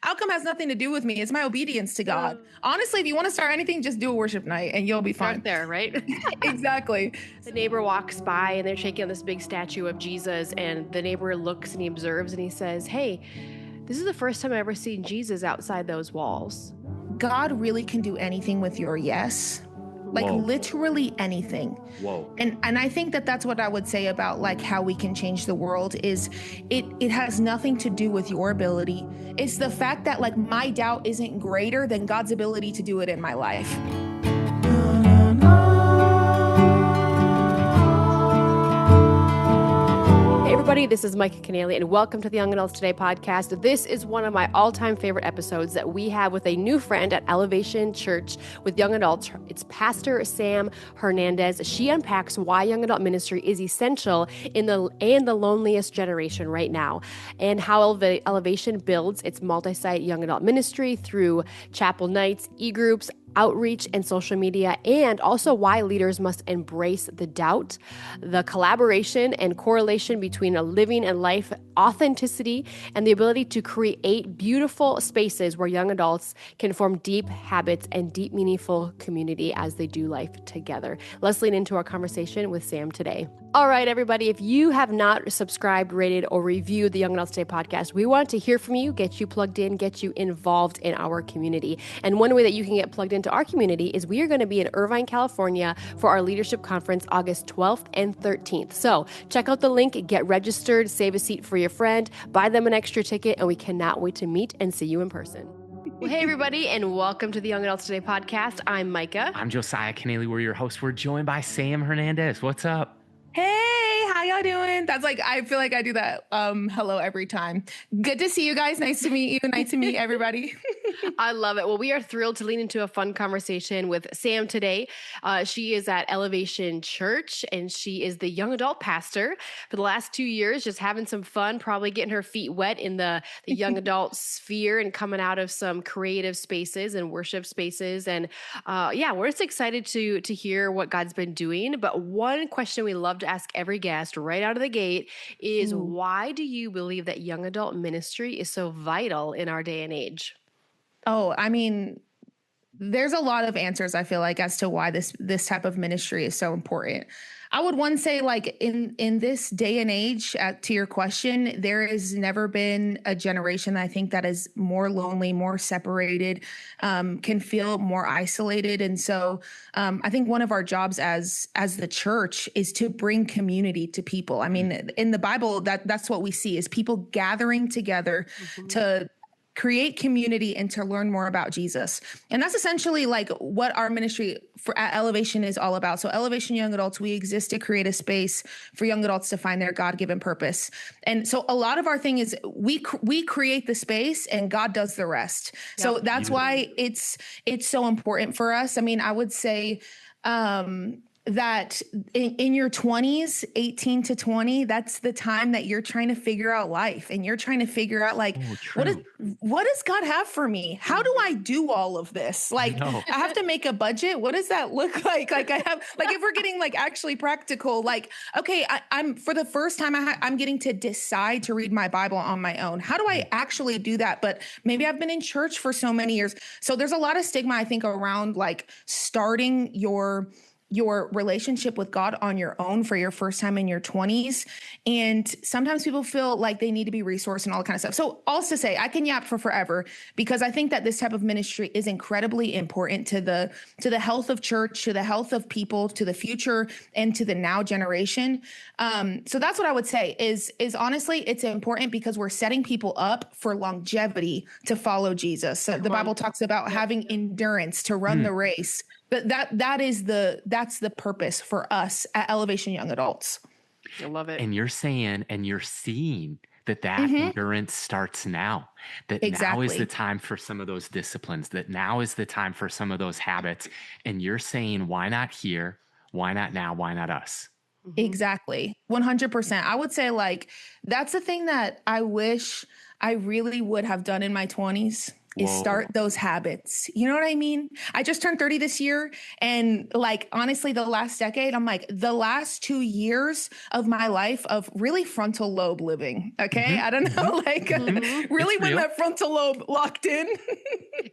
Outcome has nothing to do with me. It's my obedience to God. Honestly, if you want to start anything, just do a worship night and you'll be fine. Start there, right? Exactly. The neighbor walks by and they're shaking on this big statue of Jesus, and the neighbor looks and he observes and he says, hey, this is the first time I've ever seen Jesus outside those walls. God really can do anything with your yes. Like literally anything. Whoa. And I think that that's what I would say about like how we can change the world is it has nothing to do with your ability. It's the fact that like my doubt isn't greater than God's ability to do it in my life. Hey everybody, this is Micah Keneally, and welcome to the Young Adults Today podcast. This is one of my all-time favorite episodes that we have with a new friend at Elevation Church with young adults. It's Pastor Sam Hernandez. She unpacks why young adult ministry is essential in the loneliest generation right now, and how Elevation builds its multi-site young adult ministry through chapel nights, e-groups, outreach, and social media, and also why leaders must embrace the doubt, the collaboration and correlation between a living and life authenticity, and the ability to create beautiful spaces where young adults can form deep habits and deep, meaningful community as they do life together. Let's lean into our conversation with Sam today. All right, everybody, if you have not subscribed, rated, or reviewed the Young Adults Today podcast, we want to hear from you, get you plugged in, get you involved in our community. And one way that you can get plugged into our community is we are going to be in Irvine, California for our leadership conference August 12th and 13th. So check out the link, get registered, save a seat for your friend, buy them an extra ticket, and we cannot wait to meet and see you in person. Well, hey, everybody, and welcome to the Young Adults Today podcast. I'm Micah. I'm Josiah Keneally. We're your hosts. We're joined by Sam Hernandez. What's up? Hey, how y'all doing? That's like, I feel like I do that hello every time. Good to see you guys. Nice to meet you. Nice to meet everybody. I love it. Well, we are thrilled to lean into a fun conversation with Sam today. She is at Elevation Church, and she is the young adult pastor for the last 2 years, just having some fun, probably getting her feet wet in the young adult sphere and coming out of some creative spaces and worship spaces. And we're just excited to hear what God's been doing. But one question we love to ask every guest right out of the gate is, why do you believe that young adult ministry is so vital in our day and age? Oh, I mean, there's a lot of answers, I feel like, as to why this type of ministry is so important. I would one say, like, in this day and age, to your question, there has never been a generation, I think, that is more lonely, more separated, can feel more isolated. And so I think one of our jobs as the church is to bring community to people. I mean, in the Bible, that's what we see is people gathering together to create community and to learn more about Jesus. And that's essentially like what our ministry at Elevation is all about. So Elevation Young Adults, we exist to create a space for young adults to find their God-given purpose. And so a lot of our thing is we create the space and God does the rest. Yep. So that's why it's so important for us. I mean, I would say, that in your 20s, 18 to 20, that's the time that you're trying to figure out life and you're trying to figure out like, what does God have for me? How do I do all of this? Like, I have to make a budget. What does that look like? Like if we're getting like actually practical, like, okay, I'm for the first time, I'm getting to decide to read my Bible on my own. How do I actually do that? But maybe I've been in church for so many years. So there's a lot of stigma, I think, around like starting your relationship with God on your own for your first time in your 20s. And sometimes people feel like they need to be resourced and all that kind of stuff. So also to say, I can yap for forever because I think that this type of ministry is incredibly important to the health of church, to the health of people, to the future, and to the now generation. So that's what I would say is honestly, it's important because we're setting people up for longevity to follow Jesus. So the Bible talks about having endurance to run the race. But that's the purpose for us at Elevation Young Adults. I love it. And you're saying and you're seeing that endurance starts now, that now is the time for some of those disciplines, that now is the time for some of those habits. And you're saying, why not here? Why not now? Why not us? Exactly. 100%. I would say like, that's the thing that I wish I really would have done in my 20s. is start those habits. You know what I mean? I just turned 30 this year. And like, honestly, the last decade, I'm like, the last 2 years of my life of really frontal lobe living. Okay. I don't know, like really when that frontal lobe locked in.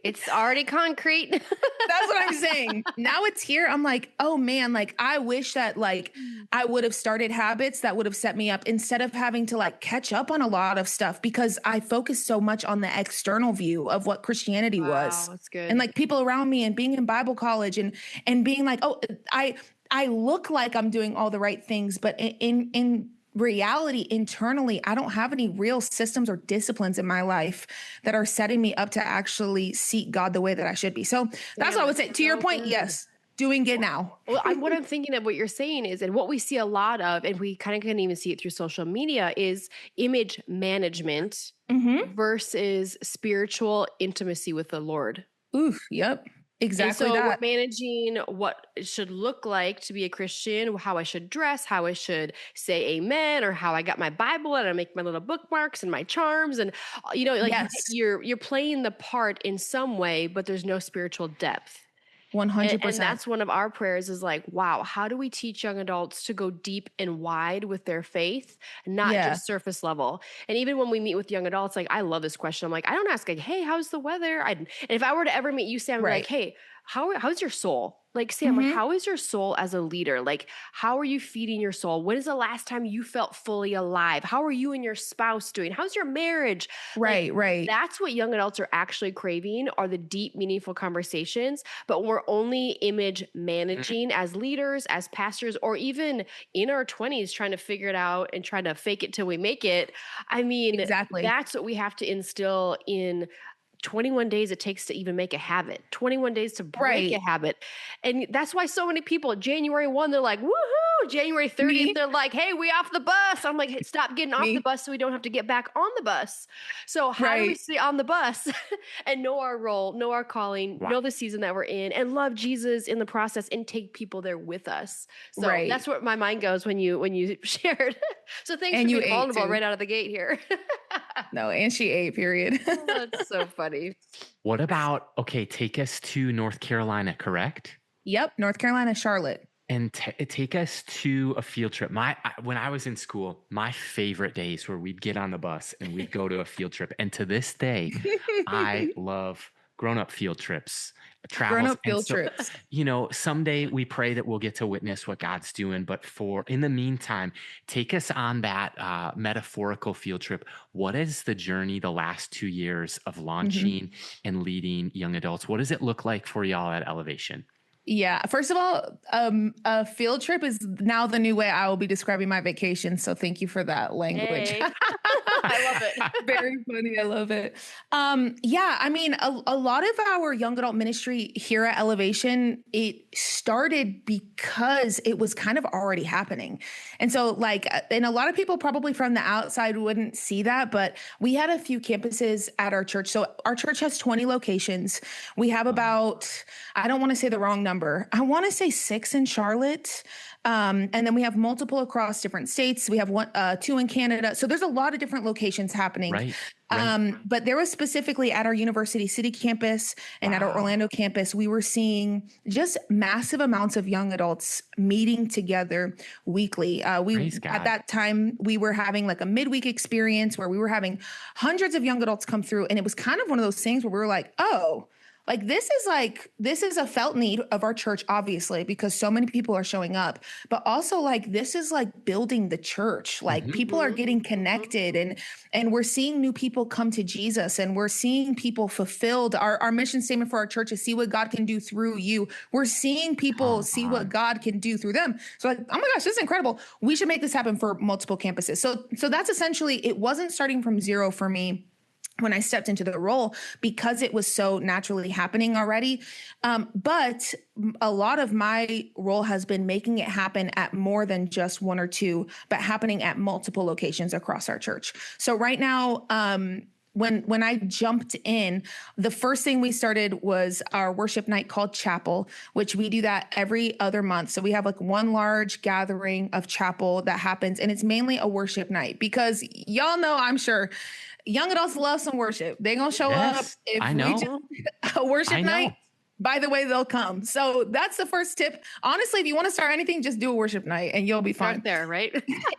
It's already concrete. That's what I'm saying. Now it's here. I'm like, oh man, like I wish that like I would have started habits that would have set me up instead of having to like catch up on a lot of stuff because I focused so much on the external view of what Christianity was. That's good. And like people around me and being in Bible college and being like, oh, I look like I'm doing all the right things, but in reality, internally, I don't have any real systems or disciplines in my life that are setting me up to actually seek God the way that I should be. So that's what I would say. To your point, yes, doing it now. Well, what I'm thinking of what you're saying is, and what we see a lot of, and we kind of can even see it through social media, is image management versus spiritual intimacy with the Lord. Oof, yep. Exactly. And so that. we're managing what it should look like to be a Christian, how I should dress, how I should say amen, or how I got my Bible and I make my little bookmarks and my charms. And, you know, like you're playing the part in some way, but there's no spiritual depth. 100%. And that's one of our prayers is like, wow, how do we teach young adults to go deep and wide with their faith, not just surface level? And even when we meet with young adults, like, I love this question. I'm like, I don't ask like, hey, how's the weather? And if I were to ever meet you, Sam, I'd be like, hey, how's your soul? Like, Sam, like, how is your soul as a leader? Like, how are you feeding your soul? When is the last time you felt fully alive? How are you and your spouse doing? How's your marriage? Right, right. That's what young adults are actually craving, are the deep, meaningful conversations. But we're only image managing as leaders, as pastors, or even in our 20s trying to figure it out and trying to fake it till we make it. I mean, exactly. That's what we have to instill in 21 days it takes to even make a habit, 21 days to break a habit. And that's why so many people, January 1, they're like, woohoo, January 30th, they're like, hey, we off the bus. I'm like, hey, stop getting off the bus so we don't have to get back on the bus. So how do we stay on the bus and know our role, know our calling, know the season that we're in, and love Jesus in the process and take people there with us? So that's where my mind goes when you shared. So thanks for being vulnerable right out of the gate here. No, and she ate, period. That's so funny. What about, take us to North Carolina, correct? Yep. North Carolina, Charlotte. And take us to a field trip. When I was in school, my favorite days were we'd get on the bus and we'd go to a field trip. And to this day, I love grown-up field trips. Grown-up field trips. You know, someday we pray that we'll get to witness what God's doing. But in the meantime, take us on that metaphorical field trip. What is the journey the last 2 years of launching and leading young adults? What does it look like for y'all at Elevation? Yeah. First of all, a field trip is now the new way I will be describing my vacation. So thank you for that language. Hey. I love it. Very funny. I love it. I mean, a lot of our young adult ministry here at Elevation, it started because it was kind of already happening. And so and a lot of people probably from the outside wouldn't see that, but we had a few campuses at our church. So our church has 20 locations. We have about, I don't want to say the wrong number. I want to say 6 in Charlotte. And then we have multiple across different states. We have 2 in Canada. So there's a lot of different locations happening. Right. But there was specifically at our University City campus and at our Orlando campus, we were seeing just massive amounts of young adults meeting together weekly. At that time, we were having like a midweek experience where we were having hundreds of young adults come through. And it was kind of one of those things where we were like, oh, this is a felt need of our church, obviously, because so many people are showing up, but also this is building the church. People are getting connected and we're seeing new people come to Jesus and we're seeing people fulfilled. Our mission statement for our church is see what God can do through you. We're seeing people see what God can do through them. So oh my gosh, this is incredible. We should make this happen for multiple campuses. So that's essentially, it wasn't starting from zero for me when I stepped into the role because it was so naturally happening already. But a lot of my role has been making it happen at more than just 1 or 2, but happening at multiple locations across our church. So right now, when I jumped in, the first thing we started was our worship night called Chapel, which we do that every other month. So we have one large gathering of chapel that happens, and it's mainly a worship night because y'all know, I'm sure, young adults love some worship. They're going to show up. If I know. we just a worship night, by the way, they'll come. So that's the first tip. Honestly, if you want to start anything, just do a worship night and you'll be fine. Start there, right?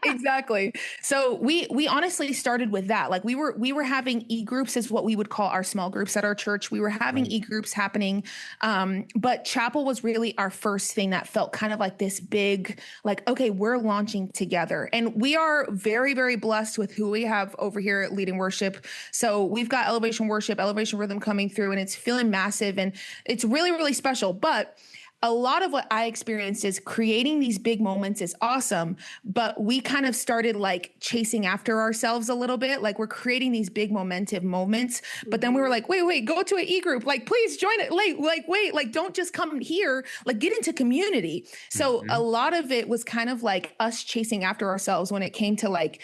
Exactly. So we honestly started with that. Like we were having e-groups is what we would call our small groups at our church. We were having e-groups happening. But chapel was really our first thing that felt kind of like this big, like, okay, we're launching together. And we are very, very blessed with who we have over here at leading worship. So we've got Elevation Worship, Elevation Rhythm coming through, and it's feeling massive and it's really, really special. But a lot of what I experienced is creating these big moments is awesome, but we kind of started like chasing after ourselves a little bit. Like we're creating these big momentum moments, but then we were like, wait, go to an e-group. Like, please join it. Wait, don't just come here, like get into community. So a lot of it was kind of like us chasing after ourselves when it came to like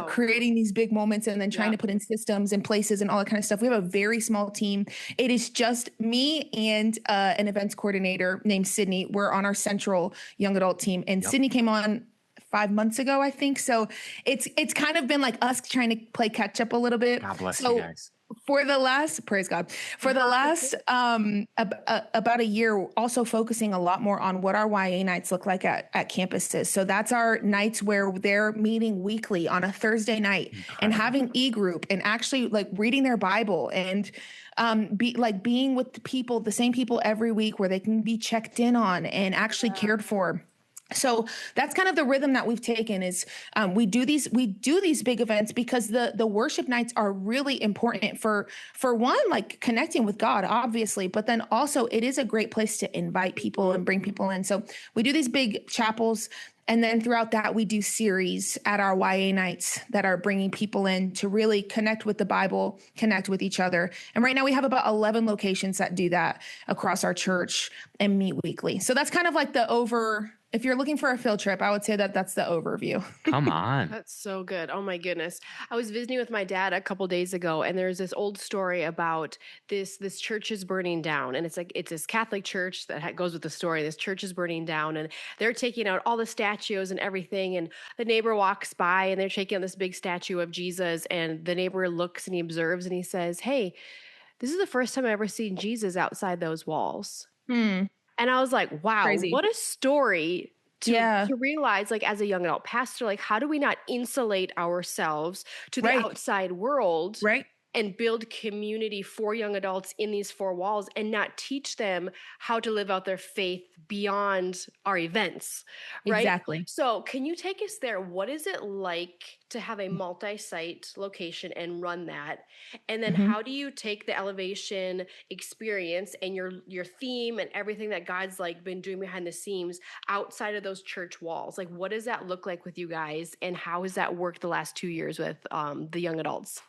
creating these big moments and then trying to put in systems and places and all that kind of stuff. We have a very small team. It is just me and an events coordinator named Sydney. We're on our central young adult team, and Sydney came on 5 months ago, I think. So it's kind of been like us trying to play catch up a little bit. God bless you guys. For the last, praise God, for the last about a year, also focusing a lot more on what our YA nights look like at campuses. So that's our nights where they're meeting weekly on a Thursday night and having e-group and actually like reading their Bible and being with the people, the same people every week where they can be checked in on and actually cared for. So that's kind of the rhythm that we've taken is we do these big events because the worship nights are really important for one, like connecting with God, obviously, but then also it is a great place to invite people and bring people in. So we do these big chapels. And then throughout that, we do series at our YA nights that are bringing people in to really connect with the Bible, connect with each other. And right now we have about 11 locations that do that across our church and meet weekly. So that's kind of like if you're looking for a field trip, I would say that that's the overview. Come on. That's so good. Oh my goodness. I was visiting with my dad a couple days ago, and there's this old story about this church is burning down. And it's this Catholic church that goes with the story. This church is burning down, and they're taking out all the statues and everything. And the neighbor walks by, and they're taking out this big statue of Jesus. And the neighbor looks and he observes and he says, "Hey, this is the first time I've ever seen Jesus outside those walls." And I was like, wow, Crazy. What a story to realize, like, as a young adult pastor, like, how do we not insulate ourselves to the outside world and build community for young adults in these four walls and not teach them how to live out their faith beyond our events, right? Exactly. So can you take us there? What is it like to have a multi-site location and run that? And then how do you take the Elevation experience and your theme and everything that God's like been doing behind the scenes outside of those church walls? Like, what does that look like with you guys? And how has that worked the last 2 years with the young adults?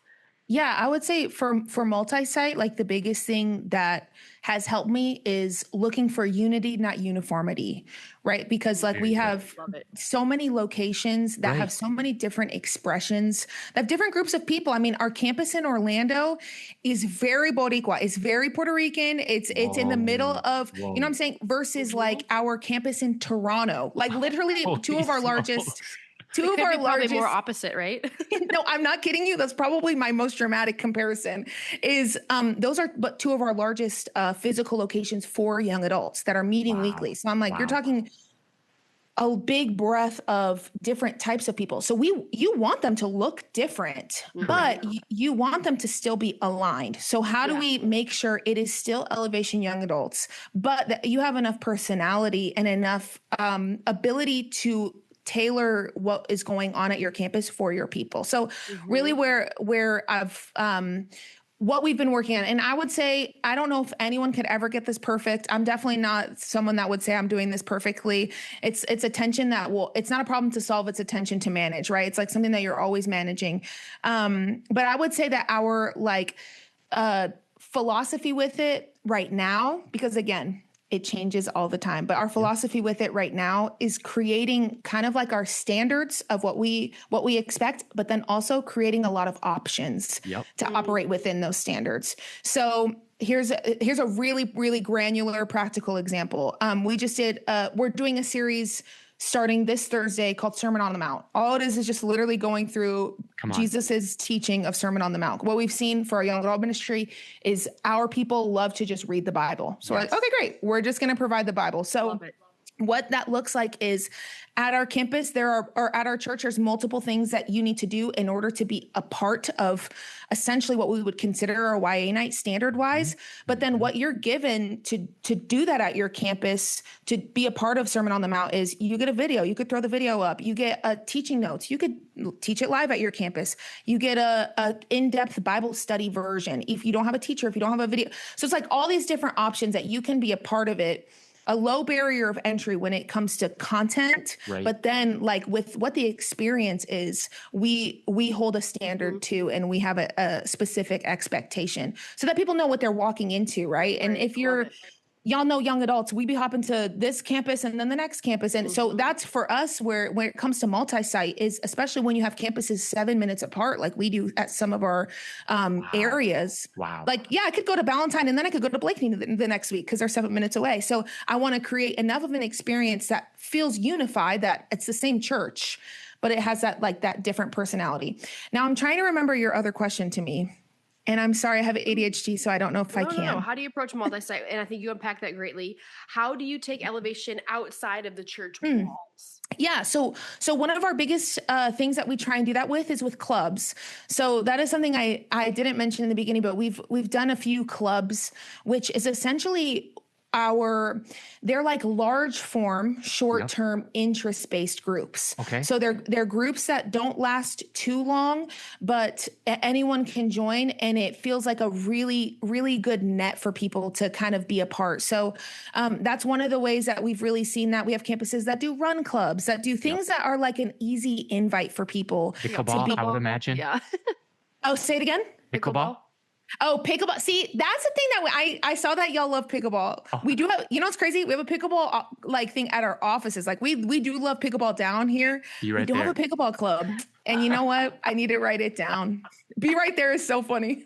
Yeah, I would say for multi-site, like the biggest thing that has helped me is looking for unity, not uniformity, right? Because like we have so many locations that have so many different expressions, that have different groups of people. I mean, our campus in Orlando is very Boricua. It's very Puerto Rican. It's in the middle of, you know what I'm saying? Versus like our campus in Toronto, like literally two of our largest more opposite, right? No, I'm not kidding you. That's probably my most dramatic comparison is those are but two of our largest physical locations for young adults that are meeting weekly. So I'm like, you're talking a big breadth of different types of people. So you want them to look different, but you want them to still be aligned. So how do we make sure it is still Elevation Young Adults, but that you have enough personality and enough ability to tailor what is going on at your campus for your people. So really where I've, what we've been working on, and I would say, I don't know if anyone could ever get this perfect. I'm definitely not someone that would say I'm doing this perfectly. It's a tension that it's not a problem to solve. It's a tension to manage, right? It's like something that you're always managing. But I would say that our philosophy with it right now, because again, it changes all the time, but our philosophy with it right now is creating kind of like our standards of what we expect, but then also creating a lot of options to operate within those standards. So here's a really, really granular practical example. We just we're doing a series starting this Thursday called Sermon on the Mount. All it is just literally going through Jesus's teaching of Sermon on the Mount. What we've seen for our young adult ministry is our people love to just read the Bible. So we're like, okay, great. We're just going to provide the Bible. So what that looks like is at our campus, or at our church, there's multiple things that you need to do in order to be a part of essentially what we would consider a YA night standard wise. But then what you're given to do that at your campus, to be a part of Sermon on the Mount, is you get a video. You could throw the video up. You get a teaching notes. You could teach it live at your campus. You get a in-depth Bible study version. If you don't have a teacher, if you don't have a video. So it's like all these different options that you can be a part of it. A low barrier of entry when it comes to content, but then like with what the experience is, we hold a standard too, and we have a specific expectation so that people know what they're walking into, right? And if y'all know young adults, we be hopping to this campus and then the next campus. And so that's for us where when it comes to multi-site is, especially when you have campuses 7 minutes apart, like we do at some of our areas. Like, I could go to Ballantyne and then I could go to Blakeney the next week because they're 7 minutes away. So I want to create enough of an experience that feels unified, that it's the same church, but it has that different personality. Now I'm trying to remember your other question to me. And I'm sorry, I have ADHD, so I don't know if I can. No. How do you approach multi-site? And I think you unpack that greatly. How do you take elevation outside of the church walls? Yeah. So one of our biggest things that we try and do that with is with clubs. So that is something I didn't mention in the beginning, but we've done a few clubs, which is essentially they're like large form, short-term interest-based groups. Okay. So they're groups that don't last too long, but anyone can join, and it feels like a really, really good net for people to kind of be a part. So that's one of the ways that we've really seen that. We have campuses that do run clubs, that do things that are like an easy invite for people. Pickleball, I would imagine. Yeah. Oh, say it again. Pickleball. Oh, pickleball. See, that's the thing that I saw that y'all love pickleball. Oh. We do have, what's crazy? We have a pickleball thing at our offices. Like we do love pickleball down here. We do have a pickleball club. And you know what? I need to write it down. Be right there is so funny.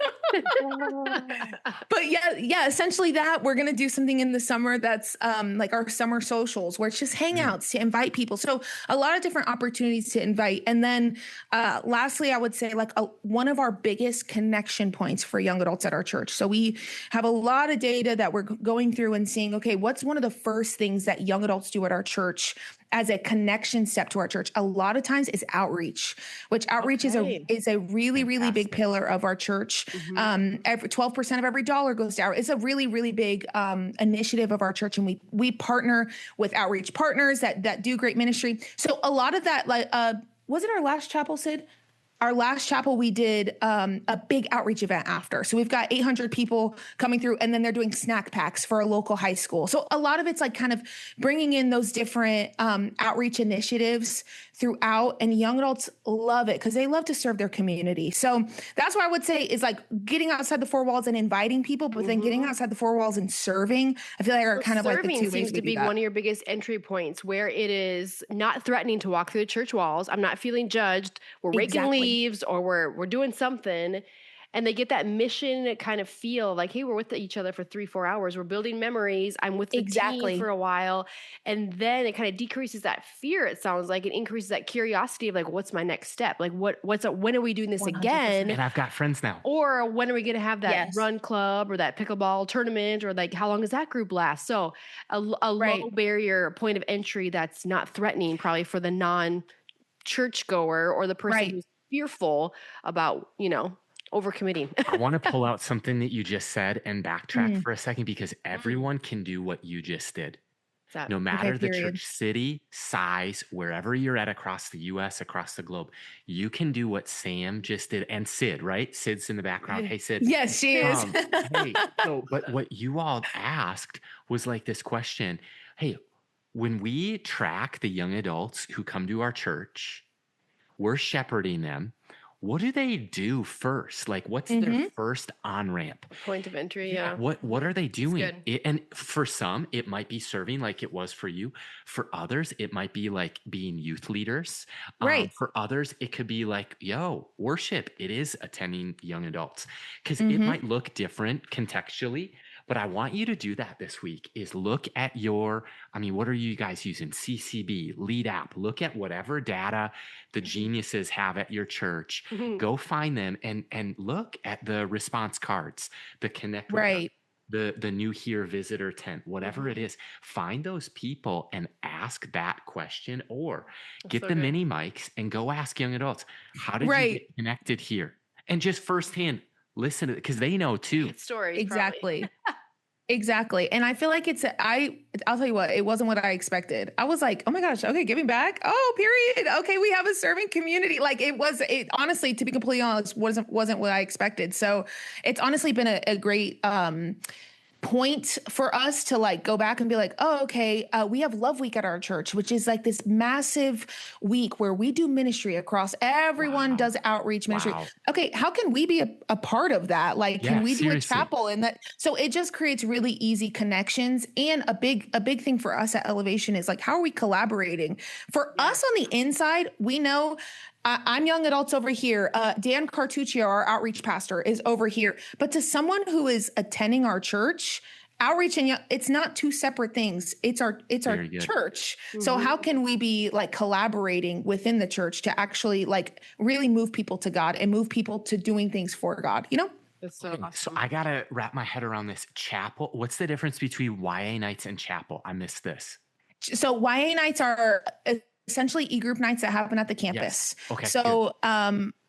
But yeah, essentially that we're going to do something in the summer that's like our summer socials, where it's just hangouts to invite people. So a lot of different opportunities to invite. And then lastly, I would say like one of our biggest connection points for young adults at our church. So we have a lot of data that we're going through and seeing, okay, what's one of the first things that young adults do at our church as a connection step to our church? A lot of times is outreach, which outreach is a really, really big pillar of our church. 12% of every dollar goes to outreach. It's a really, really big initiative of our church. And we partner with outreach partners that do great ministry. So a lot of that, like, was it our last chapel, Sid? Our last chapel, we did a big outreach event after. So we've got 800 people coming through, and then they're doing snack packs for a local high school. So a lot of it's like kind of bringing in those different outreach initiatives throughout, and young adults love it because they love to serve their community. So that's what I would say is like getting outside the four walls and inviting people, but then getting outside the four walls and serving, I feel like are kind of like the two ways serving seems to be one of your biggest entry points, where it is not threatening to walk through the church walls. I'm not feeling judged. We're raking leaves, or we're doing something. And they get that mission kind of feel like, hey, we're with each other for 3-4 hours. We're building memories. I'm with the team for a while. And then it kind of decreases that fear, it sounds like, and increases that curiosity of like, what's my next step? Like what's up? When are we doing this 100%. Again? And I've got friends now. Or when are we going to have that run club or that pickleball tournament, or like, how long does that group last? So a low barrier point of entry that's not threatening probably for the non-churchgoer or the person who's fearful about, overcommitting. I want to pull out something that you just said and backtrack for a second, because everyone can do what you just did. No matter the church city, size, wherever you're at across the U.S., across the globe, you can do what Sam just did. And Sid, right? Sid's in the background. Hey, Sid. Yes, she is. But what you all asked was like this question. Hey, when we track the young adults who come to our church, we're shepherding them. What do they do first? Like, what's their first on-ramp? Point of entry, yeah. What are they doing? And for some, it might be serving like it was for you. For others, it might be like being youth leaders. Right. For others, it could be like, worship. It is attending young adults. Because it might look different contextually, But I want you to do that this week is look at your, I mean, what are you guys using? CCB, Lead App. Look at whatever data the geniuses have at your church. Go find them and look at the response cards, the connect with Right. the new here visitor tent, whatever it is. Find those people and ask that question, or get the mini mics and go ask young adults, how did you get connected here? And just firsthand listen to it, because they know too. Stories. Exactly. Exactly. And I feel like I'll tell you what, it wasn't what I expected. I was like, oh my gosh, okay, giving back. Oh, period. Okay, we have a serving community. Like it honestly, to be completely honest, wasn't what I expected. So it's honestly been a great point for us to like go back and be like, oh, okay, we have Love Week at our church, which is like this massive week where we do ministry across everyone does outreach ministry. Okay, how can we be a part of that? Like, can we do a chapel in that? So it just creates really easy connections. And a big thing for us at Elevation is like, how are we collaborating? For us on the inside, we know I'm Young Adults over here. Dan Cartuccio, our outreach pastor, is over here. But to someone who is attending our church, outreach and it's not two separate things. It's our church. So how can we be like collaborating within the church to actually like really move people to God and move people to doing things for God? You know? That's so awesome. So I gotta wrap my head around this. Chapel. What's the difference between YA nights and chapel? I missed this. So YA nights are essentially e-group nights that happen at the campus. Yes. Okay. So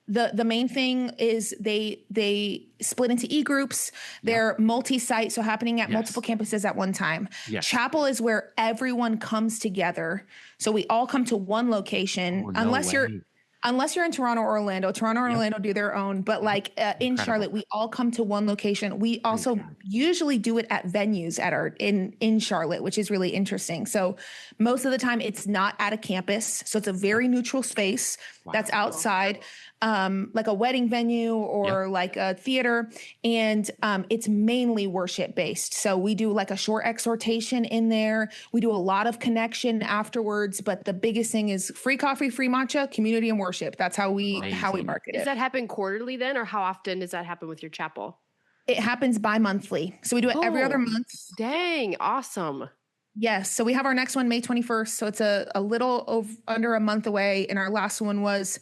the main thing is they split into e-groups. They're multi-site, so happening at multiple campuses at one time. Yes. Chapel is where everyone comes together. So we all come to one location, unless you're in Toronto or Orlando. Toronto or Orlando do their own, but like in Charlotte, we all come to one location. We also usually do it at venues in Charlotte, which is really interesting. So most of the time it's not at a campus. So it's a very neutral space that's outside, like a wedding venue or like a theater. And it's mainly worship based. So we do like a short exhortation in there. We do a lot of connection afterwards, but the biggest thing is free coffee, free matcha, community and worship. That's how we market it. Does that happen quarterly then, or how often does that happen with your chapel? It happens bi-monthly. So we do it every other month. Dang, awesome. Yes. So we have our next one May 21st. So it's a little under a month away. And our last one was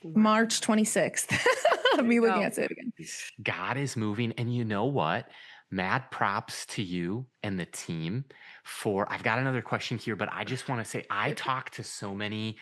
March 26th. Me looking at it again. God is moving. And you know what? Mad props to you and the team I've got another question here, but I just want to say, I talk to so many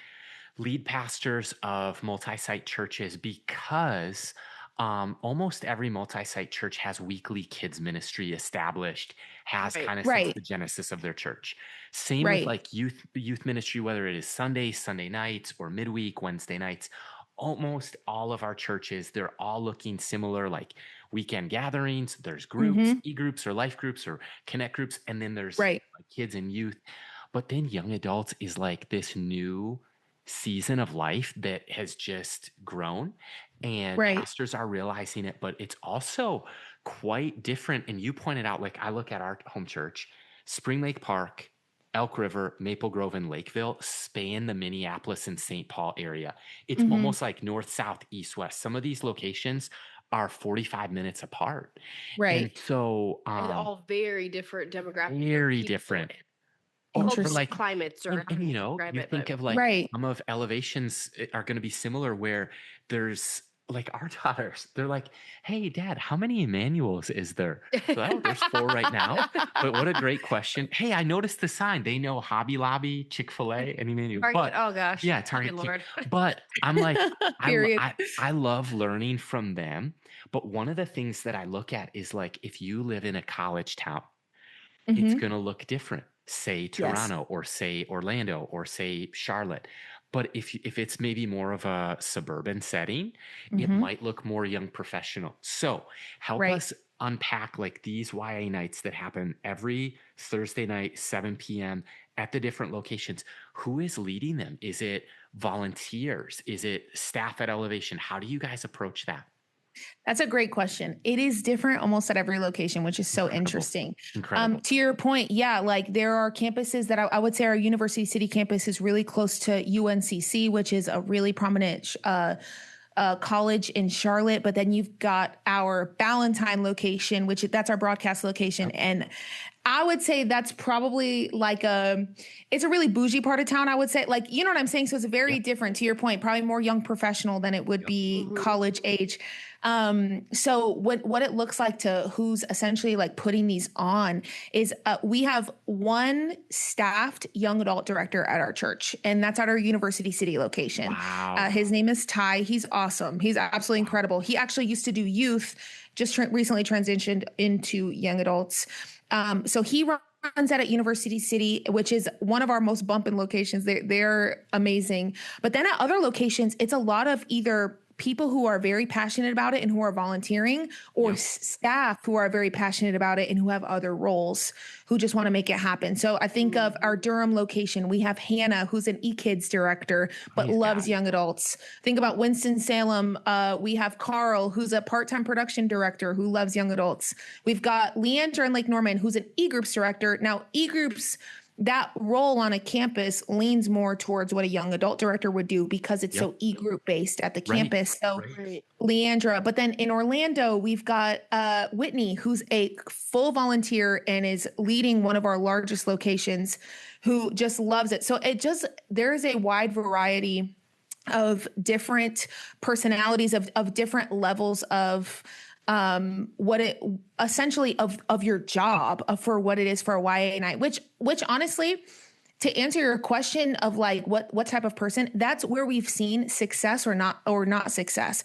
lead pastors of multi-site churches because almost every multi-site church has weekly kids ministry established, has kind of since the genesis of their church. Same with like youth ministry, whether it is Sunday nights or midweek, Wednesday nights. Almost all of our churches, they're all looking similar, like weekend gatherings. There's groups, e-groups or life groups or connect groups. And then there's like kids and youth. But then young adults is like this new season of life that has just grown, and pastors are realizing it, but it's also quite different. And you pointed out, like I look at our home church, Spring Lake Park, Elk River, Maple Grove, and Lakeville span the Minneapolis and St. Paul area. It's almost like north, south, east, west. Some of these locations are 45 minutes apart. Right. And so and all very different demographics. Very different. Like climates, or and you know, you think of like some of Elevations are going to be similar, where there's like our daughters, they're like, hey dad, how many Emmanuels is there? So, there's 4 right now. But what a great question. Hey, I noticed the sign. They know Hobby Lobby, Chick-fil-A, and Emmanuel. Target, oh gosh. Yeah, Target. Lord. But I'm like, I love learning from them. But one of the things that I look at is like, if you live in a college town, it's going to look different. Say Toronto or say Orlando or say Charlotte. But if it's maybe more of a suburban setting, it might look more young professional. So help us unpack like these YA nights that happen every Thursday night, 7 p.m. at the different locations. Who is leading them? Is it volunteers? Is it staff at Elevation? How do you guys approach that? That's a great question. It is different almost at every location, which is so interesting. Incredible. To your point, like there are campuses that I would say our University City campus is really close to UNCC, which is a really prominent college in Charlotte, but then you've got our Ballantyne location, which that's our broadcast location. And I would say that's probably like it's a really bougie part of town. I would say, like, you know what I'm saying? So it's very different, to your point, probably more young professional than it would be college age. So what it looks like to who's essentially like putting these on is we have one staffed young adult director at our church, and that's at our University City location. Wow. His name is Ty. He's awesome. He's absolutely incredible. He actually used to do youth, just recently transitioned into young adults. So he runs that at University City, which is one of our most bumping locations. They're amazing. But then at other locations, it's a lot of either people who are very passionate about it and who are volunteering, or staff who are very passionate about it and who have other roles who just want to make it happen. So I think of our Durham location. We have Hannah, who's an eKids director, but loves young adults. Think about Winston-Salem. We have Carl, who's a part-time production director who loves young adults. We've got Leandra in Lake Norman, who's an eGroups director. Now, eGroups, that role on a campus leans more towards what a young adult director would do because it's so e-group based at the campus. So Leandra, but then in Orlando, we've got Whitney, who's a full volunteer and is leading one of our largest locations, who just loves it. So there is a wide variety of different personalities, of different levels of what it essentially of your job for what it is for a YA night, which honestly, to answer your question of like what type of person, that's where we've seen success or not success,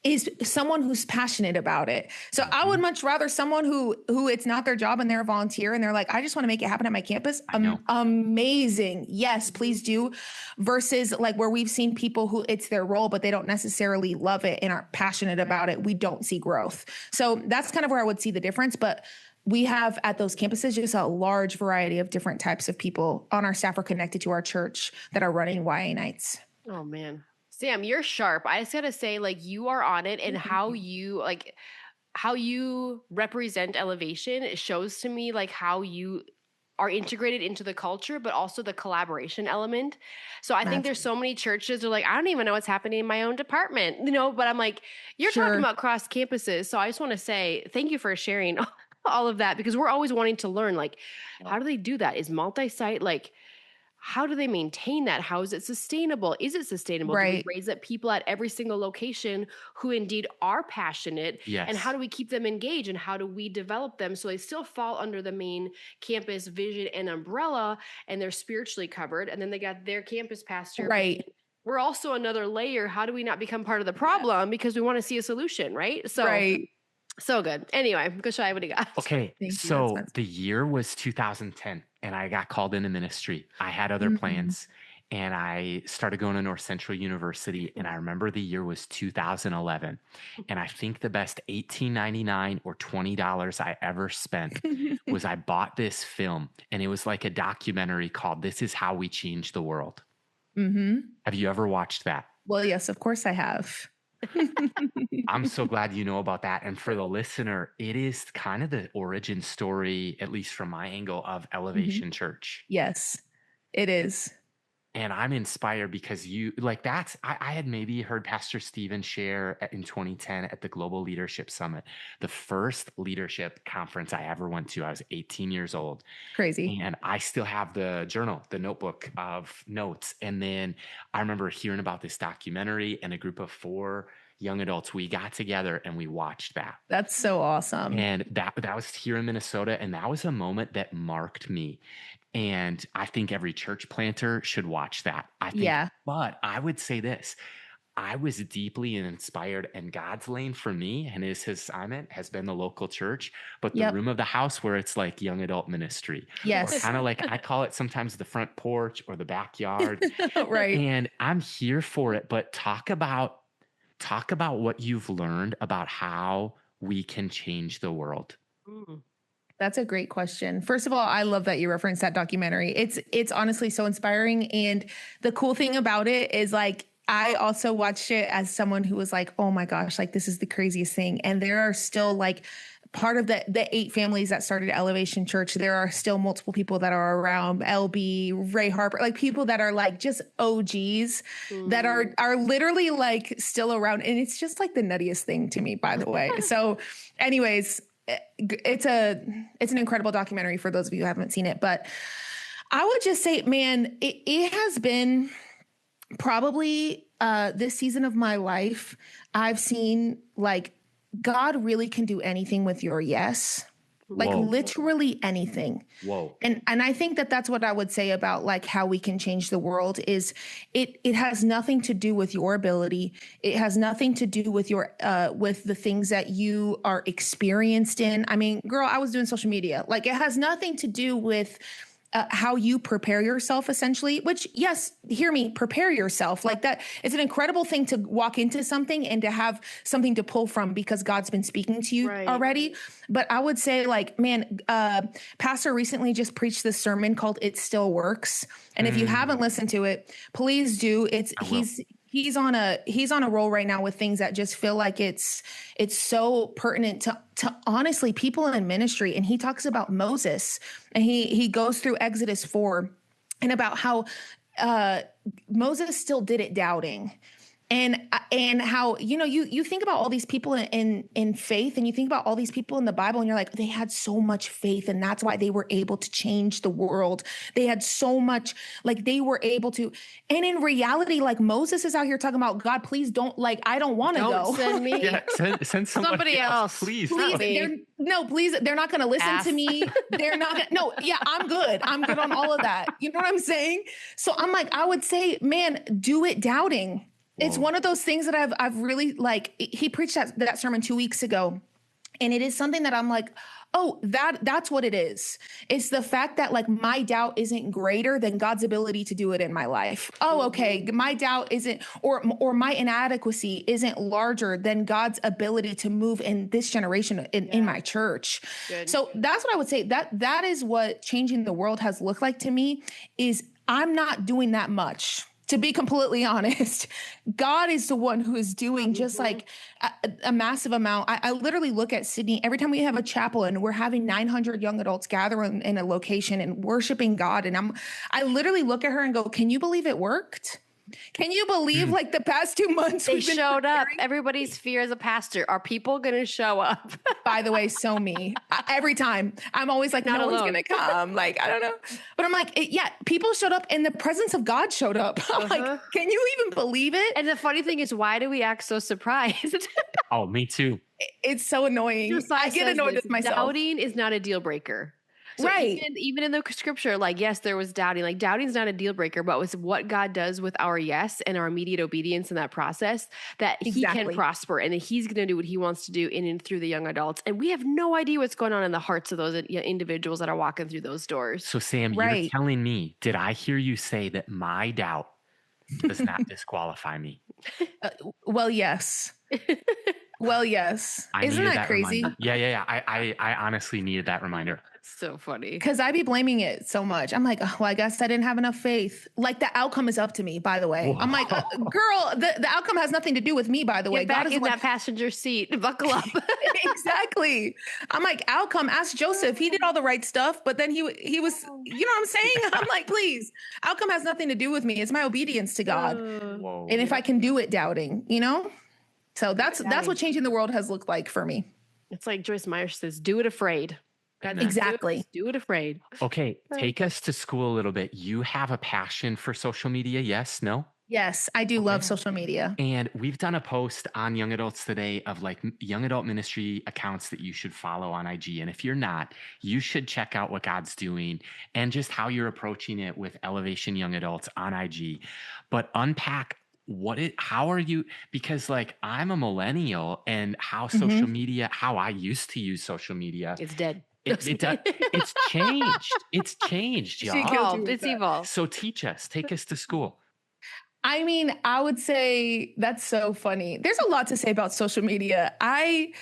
is someone who's passionate about it. So I would much rather someone who it's not their job and they're a volunteer and they're like, I just want to make it happen at my campus. Amazing. Yes, please do. Versus like where we've seen people who it's their role, but they don't necessarily love it and aren't passionate about it. We don't see growth. So that's kind of where I would see the difference. But we have at those campuses just a large variety of different types of people on our staff are connected to our church that are running YA nights. Oh man. Sam, you're sharp. I just got to say, like, you are on it, and how you represent Elevation, it shows to me like how you are integrated into the culture, but also the collaboration element. So I think there's so many churches that are like, I don't even know what's happening in my own department, but I'm like, you're talking about cross campuses. So I just want to say thank you for sharing all of that, because we're always wanting to learn, like, how do they do that? Is multi-site, like, how do they maintain that? How is it sustainable? Is it sustainable? Right. Do we raise up people at every single location who indeed are passionate? Yes. And how do we keep them engaged? And how do we develop them so they still fall under the main campus vision and umbrella, and they're spiritually covered? And then they got their campus pastor. Right. We're also another layer. How do we not become part of the problem? Because we want to see a solution, right? So, so good. Anyway, go Shai, what do you got? Okay, so the year was 2010, and I got called into ministry. I had other plans, and I started going to North Central University, and I remember the year was 2011, and I think the best $18.99 or $20 I ever spent was I bought this film, and it was like a documentary called "This Is How We Change the World." Have you ever watched that? Well, yes, of course I have. I'm so glad you know about that. And for the listener, it is kind of the origin story, at least from my angle, of Elevation Church. Yes, it is. And I'm inspired because I had maybe heard Pastor Stephen share in 2010 at the Global Leadership Summit, the first leadership conference I ever went to. I was 18 years old. Crazy. And I still have the journal, the notebook of notes. And then I remember hearing about this documentary, and a group of 4 young adults, we got together and we watched that. That's so awesome. And that was here in Minnesota. And that was a moment that marked me. And I think every church planter should watch that. But I would say this, I was deeply inspired, and God's lane for me and his assignment has been the local church, but the room of the house where it's like young adult ministry. Yes. Kind of like, I call it sometimes the front porch or the backyard. Right. And I'm here for it, but talk about what you've learned about how we can change the world. That's a great question. First of all, I love that you referenced that documentary. It's honestly so inspiring. And the cool thing about it is, like, I also watched it as someone who was like, oh my gosh, like, this is the craziest thing. And there are still like part of the 8 families that started Elevation Church, there are still multiple people that are around, LB, Ray Harper, like people that are like just OGs that are literally like still around. And it's just like the nuttiest thing to me, by the way. So anyways, it's an incredible documentary for those of you who haven't seen it. But I would just say, man, it has been probably this season of my life, I've seen like God really can do anything with your yes, like literally anything. Whoa. And I think that that's what I would say about like how we can change the world is it has nothing to do with your ability. It has nothing to do with your with the things that you are experienced in. I mean, girl, I was doing social media. Like it has nothing to do with how you prepare yourself, essentially, which, yes, hear me, prepare yourself like that. It's an incredible thing to walk into something and to have something to pull from because God's been speaking to you already. But I would say like, man, Pastor recently just preached this sermon called It Still Works. And if you haven't listened to it, please do. He's on a roll right now with things that just feel like it's so pertinent to honestly people in ministry. And he talks about Moses and he goes through Exodus 4 and about how Moses still did it doubting. And how, you know, you think about all these people in faith and you think about all these people in the Bible and you're like, they had so much faith and that's why they were able to change the world. They had so much, like they were able to. And in reality, like Moses is out here talking about, God, please don't, like, I don't want to go. Don't send me. Yeah, send somebody else. Please. Please. They're not going to listen to me. They're not going to, no, yeah, I'm good. I'm good on all of that. You know what I'm saying? So I'm like, I would say, man, do it doubting. It's one of those things that I've really like, he preached that sermon 2 weeks ago. And it is something that I'm like, oh, that's what it is. It's the fact that like my doubt isn't greater than God's ability to do it in my life. Oh, okay. My doubt isn't, or my inadequacy isn't larger than God's ability to move in this generation in my church. So that's what I would say. That is what changing the world has looked like to me is I'm not doing that much. To be completely honest, God is the one who is doing just like a massive amount. I literally look at Sydney every time we have a chapel and we're having 900 young adults gather in a location and worshiping God. And I literally look at her and go, can you believe it worked? Can you believe like the past 2 months they showed up? Everybody's fear as a pastor. Are people going to show up? By the way, so me. Every time. I'm always like, no one's going to come. Like, I don't know. But I'm like, yeah, people showed up and the presence of God showed up. I'm like, can you even believe it? And the funny thing is, why do we act so surprised? Oh, me too. It's so annoying. Josiah I get annoyed with myself. Doubting is not a deal breaker. So right. Even in the scripture, like, yes, there was doubting. Like, doubting is not a deal breaker, but it's what God does with our yes and our immediate obedience in that process that he can prosper and that he's going to do what he wants to do in and through the young adults. And we have no idea what's going on in the hearts of those individuals that are walking through those doors. So, Sam, you're telling me, did I hear you say that my doubt does not disqualify me? Well, yes. Well, yes. Isn't that crazy? Reminder. Yeah. I honestly needed that reminder. So funny. Because I be blaming it so much. I'm like, oh, well, I guess I didn't have enough faith. Like the outcome is up to me, by the way. Whoa. I'm like, girl, the outcome has nothing to do with me, by the way. Get back in that passenger seat. Buckle up. Exactly. I'm like, outcome, ask Joseph. He did all the right stuff, but then he was, you know what I'm saying? I'm like, please, outcome has nothing to do with me. It's my obedience to God. Whoa. And if I can do it doubting, you know? So that's what changing the world has looked like for me. It's like Joyce Meyer says, do it afraid. Exactly. Do it afraid. Okay. Take us to school a little bit. You have a passion for social media. Yes? No? Yes, I do love social media. And we've done a post on Young Adults Today of like young adult ministry accounts that you should follow on IG. And if you're not, you should check out what God's doing and just how you're approaching it with Elevation Young Adults on IG. But unpack how are you, because like I'm a millennial and how social media, how I used to use social media. It's dead. It's changed. It's changed, y'all. It's evolved. So teach us, take us to school. I mean, I would say that's so funny. There's a lot to say about social media. I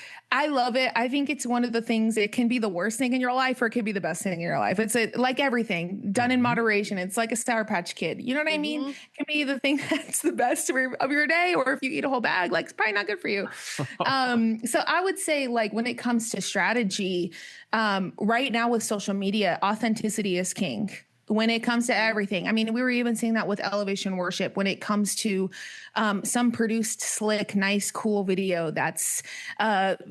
love it. I think it's one of the things, it can be the worst thing in your life or it can be the best thing in your life. It's like everything done in moderation. It's like a Sour Patch Kid. You know what I mean? It can be the thing that's the best of your day, or if you eat a whole bag, like it's probably not good for you. So I would say, like, when it comes to strategy, right now with social media, authenticity is king. When it comes to everything. I mean, we were even seeing that with Elevation Worship when it comes to some produced, slick, nice, cool video that's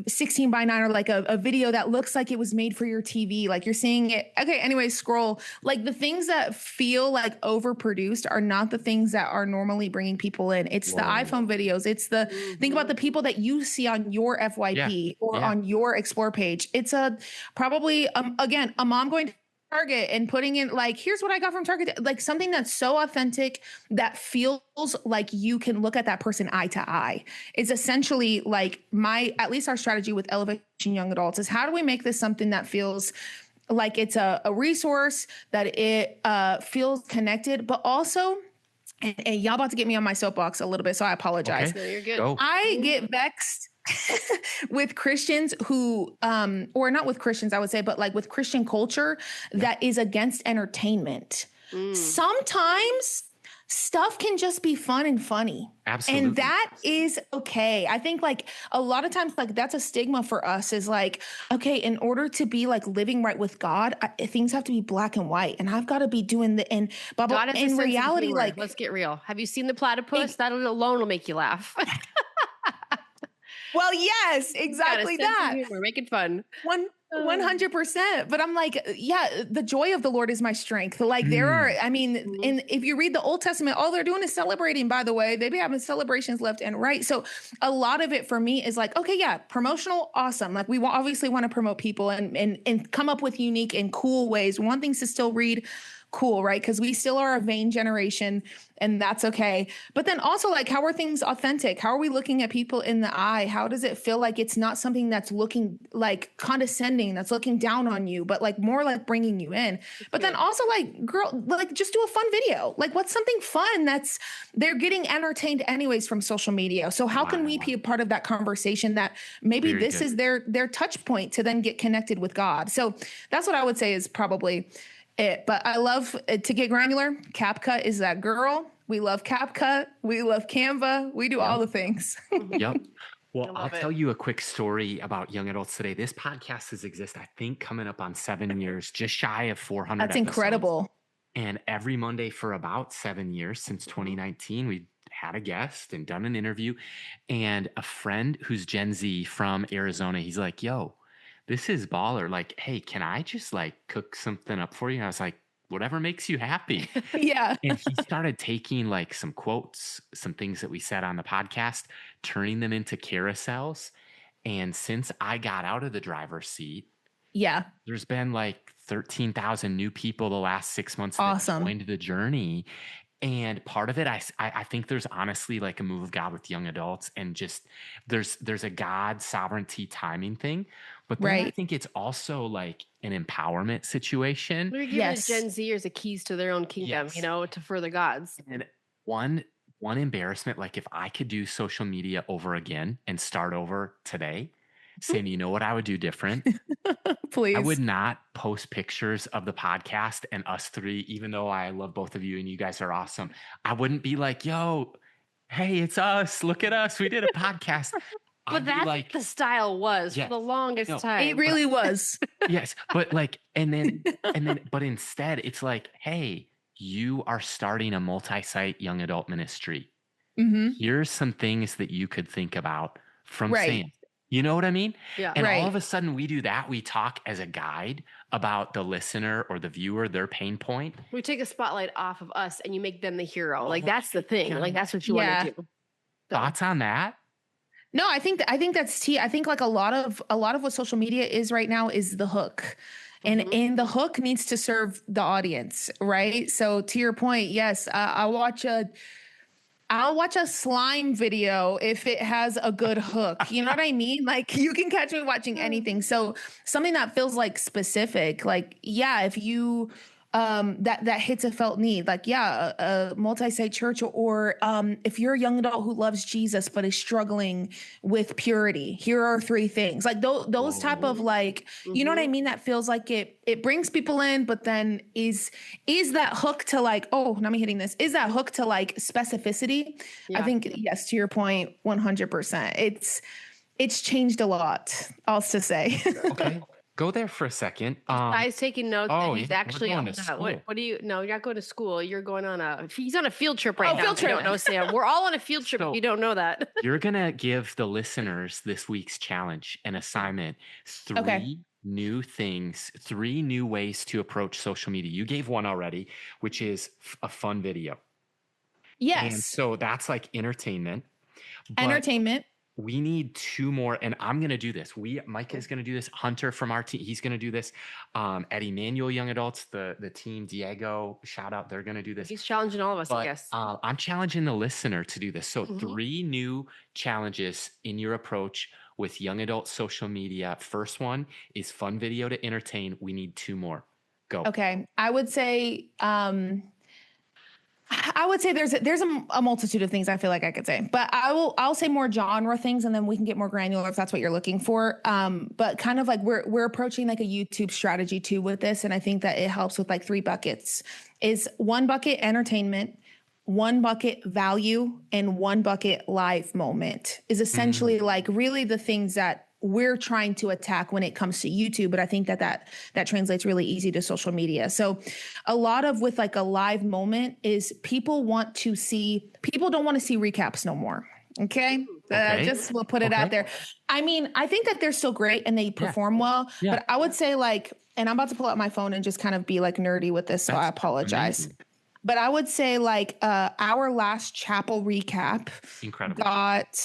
16 by 9, or like a video that looks like it was made for your TV. Like you're seeing it. Okay, anyway, scroll. Like the things that feel like overproduced are not the things that are normally bringing people in. It's the iPhone videos. It's the, think about the people that you see on your FYP or on your Explore page. It's probably, again, a mom going to Target and putting in, like, here's what I got from Target, like something that's so authentic that feels like you can look at that person eye to eye. It's essentially like at least our strategy with Elevation Young Adults is, how do we make this something that feels like it's a resource, that it feels connected, but also, and y'all about to get me on my soapbox a little bit, so I apologize. Okay. No, you're good. Go. I get vexed with Christians who, or not with Christians, I would say, but like with Christian culture that is against entertainment. Sometimes stuff can just be fun and funny. Absolutely. And that is okay. I think like a lot of times, like that's a stigma for us, is like, okay, in order to be like living right with God, things have to be black and white, and I've got to be doing the, and blah, blah. In reality, like, let's get real. Have you seen the platypus? That alone will make you laugh. well, yes, exactly that. We're making fun. 100%. But I'm like, yeah, the joy of the Lord is my strength. Like there are, I mean, if you read the Old Testament, all they're doing is celebrating, by the way. They be having celebrations left and right. So a lot of it for me is like, okay, yeah, promotional, awesome. Like we obviously want to promote people and come up with unique and cool ways. We want things to still read cool, right? Because we still are a vain generation, and that's okay. But then also, like, how are things authentic? How are we looking at people in the eye? How does it feel like it's not something that's looking like condescending, that's looking down on you, but like more like bringing you in? But then also, like, girl, like just do a fun video. Like, what's something fun that's, they're getting entertained anyways from social media. So how can we be a part of that conversation that maybe this is their touch point to then get connected with God? So that's what I would say is probably it. But I love, to get granular, CapCut is that girl. We love CapCut. We love Canva. We do all the things. Yep. Well, I'll tell you a quick story about Young Adults Today. This podcast has existed, I think, coming up on 7 years, just shy of 400 That's episodes. incredible. And every Monday for about 7 years, since 2019, we had a guest and done an interview. And a friend who's Gen Z from Arizona, he's like, yo, this is baller. Like, hey, can I just like cook something up for you? And I was like, whatever makes you happy. Yeah. And he started taking like some quotes, some things that we said on the podcast, turning them into carousels. And since I got out of the driver's seat, there's been like 13,000 new people the last 6 months that joined the journey. And part of it, I think there's honestly like a move of God with young adults, and just there's a God sovereignty timing thing. But then I think it's also like an empowerment situation. We're giving Gen Zers the keys to their own kingdom, you know, to further God's. And one embarrassment, like if I could do social media over again and start over today, saying, you know what I would do different? Please. I would not post pictures of the podcast and us three, even though I love both of you and you guys are awesome. I wouldn't be like, yo, hey, it's us. Look at us. We did a podcast. But that's like, the style was for the longest time. It really was. Yes. But like, but instead it's like, hey, you are starting a multi-site young adult ministry. Here's some things that you could think about from Sam. You know what I mean? Yeah. And all of a sudden we do that. We talk as a guide about the listener or the viewer, their pain point. We take a spotlight off of us and you make them the hero. Like that's the thing. Like that's what you want to do. Thoughts on that? No, I think that's tea. I think like a lot of what social media is right now is the hook. And the hook needs to serve the audience, right? So to your point, yes, I'll watch a slime video if it has a good hook. You know what I mean? Like you can catch me watching anything. So something that feels like specific, like, yeah, if you that hits a felt need. Like, yeah, a multi-site church, or if you're a young adult who loves Jesus but is struggling with purity, here are 3 things. Like those type of like, you know what I mean? That feels like it brings people in, but then is that hook to like, oh, now I'm hitting this. Is that hook to like specificity? I think, yes, to your point, 100%. It's changed a lot, all to say. Okay. Go there for a second. Guy's taking notes. Oh, and he's yeah, actually we're going to school. what do you? No, you're not going to school. You're going on he's on a field trip right now. Field trip. You don't know, Sam. We're all on a field trip. So, if you don't know that. You're gonna give the listeners this week's challenge, an assignment, 3 new things, 3 new ways to approach social media. You gave one already, which is a fun video. Yes. And so that's like entertainment. Entertainment. We need 2 more, and I'm going to do this. Micah is going to do this. Hunter from our team, he's going to do this. At Emmanuel Young Adults, the team, Diego, shout out, they're going to do this. He's challenging all of us, I guess. I'm challenging the listener to do this. So 3 new challenges in your approach with young adult social media. First one is fun video to entertain. We need 2 more. Go. Okay. I would say there's a multitude of things I feel like I could say, but I'll say more genre things, and then we can get more granular if that's what you're looking for. But kind of like we're approaching like a YouTube strategy too with this. And I think that it helps with like 3 buckets. Is 1 bucket entertainment, 1 bucket value, and 1 bucket live moment is essentially like really the things that we're trying to attack when it comes to YouTube. But I think that translates really easy to social media. So a lot of with like a live moment is people don't want to see recaps no more. Okay. Just we'll put it out there. I mean, I think that they're still great and they perform well, but I would say like, and I'm about to pull out my phone and just kind of be like nerdy with this. So I apologize. Amazing. But I would say like our last chapel recap got,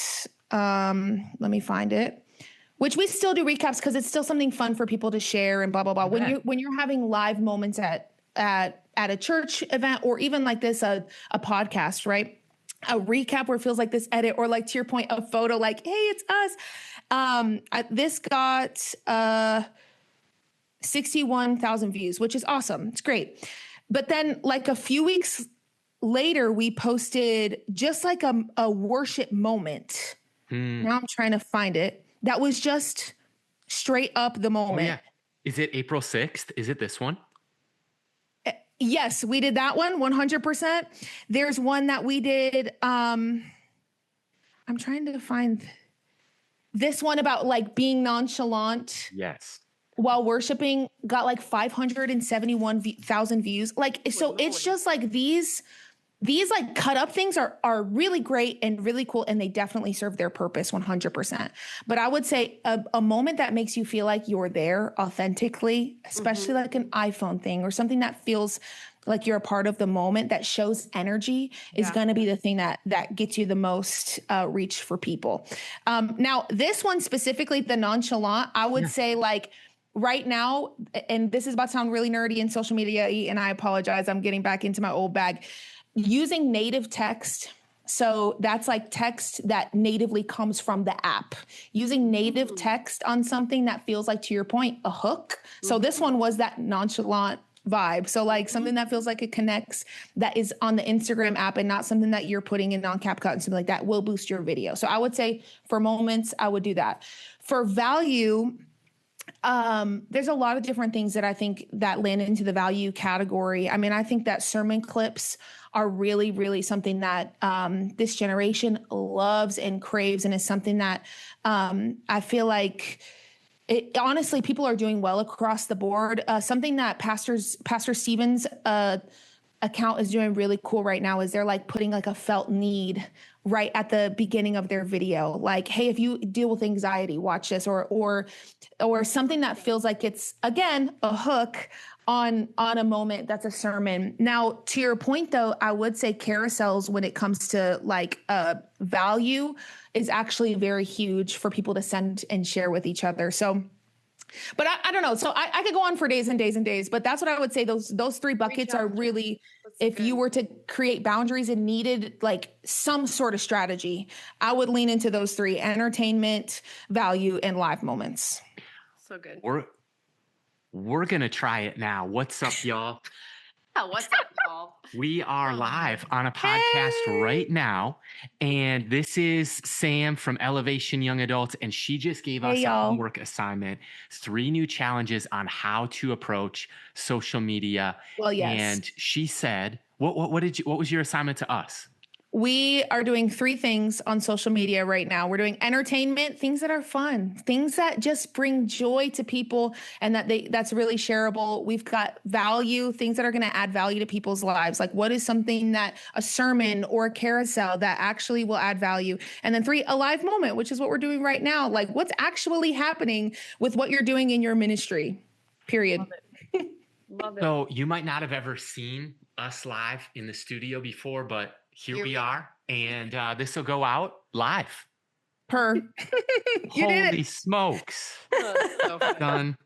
let me find it. Which we still do recaps because it's still something fun for people to share and blah, blah, blah. When you're having live moments at a church event or even like this, a podcast, right? A recap where it feels like this edit or like to your point, a photo like, hey, it's us. This got 61,000 views, which is awesome. It's great. But then like a few weeks later, we posted just like a worship moment. Now I'm trying to find it. That was just straight up the moment. Oh, yeah. Is it April 6th? Is it this one? Yes, we did that one 100%. There's one that we did. I'm trying to find this one about like being nonchalant. Yes. While worshiping, got like 571,000 views. Like, so it's just like these like cut up things are really great and really cool. And they definitely serve their purpose 100%. But I would say a moment that makes you feel like you're there authentically, especially like an iPhone thing or something that feels like you're a part of the moment that shows energy is going to be the thing that gets you the most reach for people. Now this one specifically, the nonchalant, I would say like, right now, and this is about to sound really nerdy in social media, and I apologize, I'm getting back into my old bag. Using native text. So that's like text that natively comes from the app. Using native text on something that feels like, to your point, a hook. So this one was that nonchalant vibe. So like something that feels like it connects, that is on the Instagram app and not something that you're putting in on CapCut and something like that will boost your video. So I would say for moments, I would do that. For value, there's a lot of different things that I think that land into the value category. I mean, I think that sermon clips are really, really something that this generation loves and craves, and is something that I feel like honestly people are doing well across the board. Something that Pastor Stephen's account is doing really cool right now is they're like putting like a felt need right at the beginning of their video. Like, hey, if you deal with anxiety, watch this, or something that feels like it's, again, a hook on a moment that's a sermon. Now, to your point though, I would say carousels when it comes to like value is actually very huge for people to send and share with each other. So, but I don't know. So I could go on for days and days and days, but that's what I would say. Those 3 buckets are really, if you were to create boundaries and needed like some sort of strategy, I would lean into those 3: entertainment, value, and live moments. So good. We're going to try it now. What's up, y'all? What's up, Paul? We are live on a podcast right now. And this is Sam from Elevation Young Adults. And she just gave us a homework assignment, 3 new challenges on how to approach social media. Well, yes. And she said, what was your assignment to us? We are doing 3 things on social media right now. We're doing entertainment, things that are fun, things that just bring joy to people and that's really shareable. We've got value, things that are going to add value to people's lives. Like what is something that a sermon or a carousel that actually will add value? And then 3, a live moment, which is what we're doing right now. Like what's actually happening with what you're doing in your ministry, period. Love it. Love it. So you might not have ever seen us live in the studio before, but here we are, and this will go out live. You Holy smokes. So Done.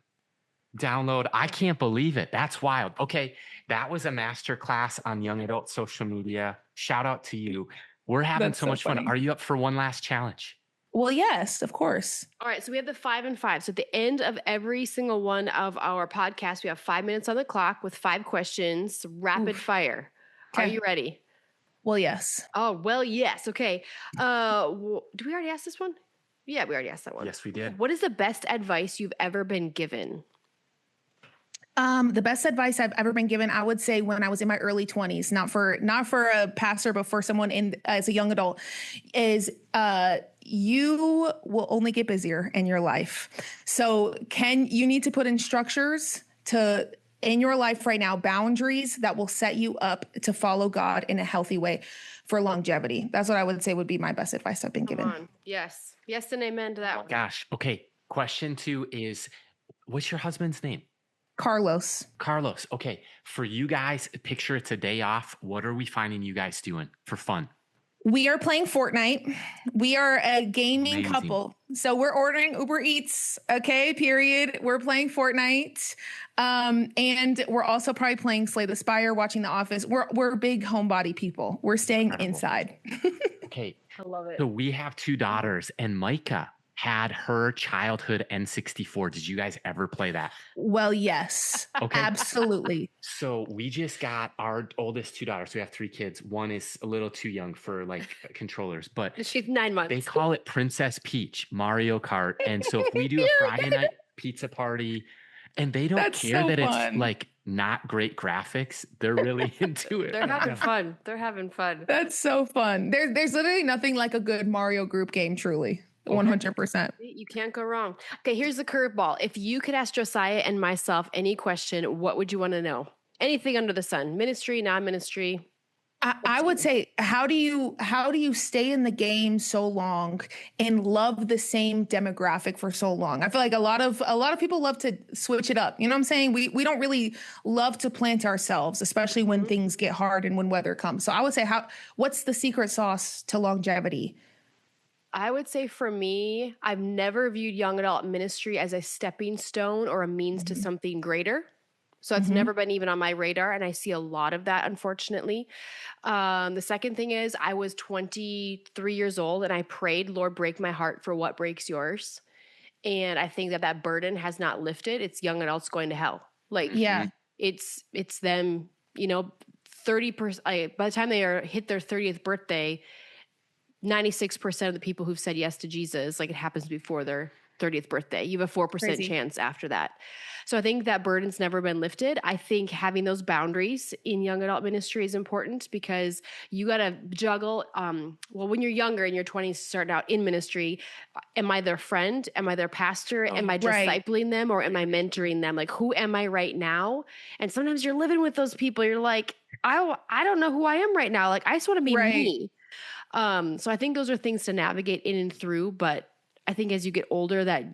Download. I can't believe it. That's wild. Okay, that was a masterclass on young adult social media. Shout out to you. We're having so much fun. Are you up for one last challenge? Well, yes, of course. All right, so we have the 5 and 5. So at the end of every single one of our podcasts, we have 5 minutes on the clock with 5 questions, rapid fire. Okay. Are you ready? Well, yes. Oh, well, yes. Okay. Do we already ask this one? Yeah, we already asked that one. Yes, we did. What is the best advice you've ever been given? The best advice I've ever been given, I would say when I was in my early 20s, not for a pastor, but for someone as a young adult, is you will only get busier in your life. So you need to put in structures in your life right now, boundaries that will set you up to follow God in a healthy way for longevity. That's what I would say would be my best advice I've been given. Yes. Yes and amen to that one. Gosh. Okay. Question 2 is, what's your husband's name? Carlos. Okay. For you guys, picture it's a day off. What are we finding you guys doing for fun? We are playing Fortnite. We are a gaming couple. So we're ordering Uber Eats. Okay, period. We're playing Fortnite. And we're also probably playing Slay the Spire, watching The Office. We're big homebody people. We're staying inside. Okay. I love it. So we have 2 daughters, and Micah had her childhood N64. Did you guys ever play that? Well, yes. Okay. Absolutely. So we just got our oldest 2 daughters. We have 3 kids. One is a little too young for like controllers, but she's 9 months. They call it Princess Peach, Mario Kart. And so if we do a Friday night pizza party, and they don't care that it's like not great graphics, they're really into it. They're having fun. They're having fun. That's so fun. There's literally nothing like a good Mario group game, truly. 100%. You can't go wrong. Okay, here's the curveball. If you could ask Josiah and myself any question, what would you want to know? Anything under the sun, ministry, non-ministry. I would say, how do you stay in the game so long and love the same demographic for so long? I feel like a lot of people love to switch it up. You know what I'm saying? We don't really love to plant ourselves, especially when things get hard and when weather comes. So I would say, what's the secret sauce to longevity? I would say for me, I've never viewed young adult ministry as a stepping stone or a means to something greater. So it's never been even on my radar. And I see a lot of that, unfortunately. The second thing is I was 23 years old and I prayed, Lord, break my heart for what breaks yours. And I think that burden has not lifted. It's young adults going to hell. Like, it's them, 30%. By the time they hit their 30th birthday, 96% of the people who've said yes to Jesus, like it happens before their 30th birthday. You have a 4% chance after that. So I think that burden's never been lifted. I think having those boundaries in young adult ministry is important because you got to juggle. When you're younger in your 20s, starting out in ministry, am I their friend? Am I their pastor? Am I discipling them or am I mentoring them? Like, who am I right now? And sometimes you're living with those people. You're like, I don't know who I am right now. Like, I just want to be me. So I think those are things to navigate in and through. But I think as you get older, that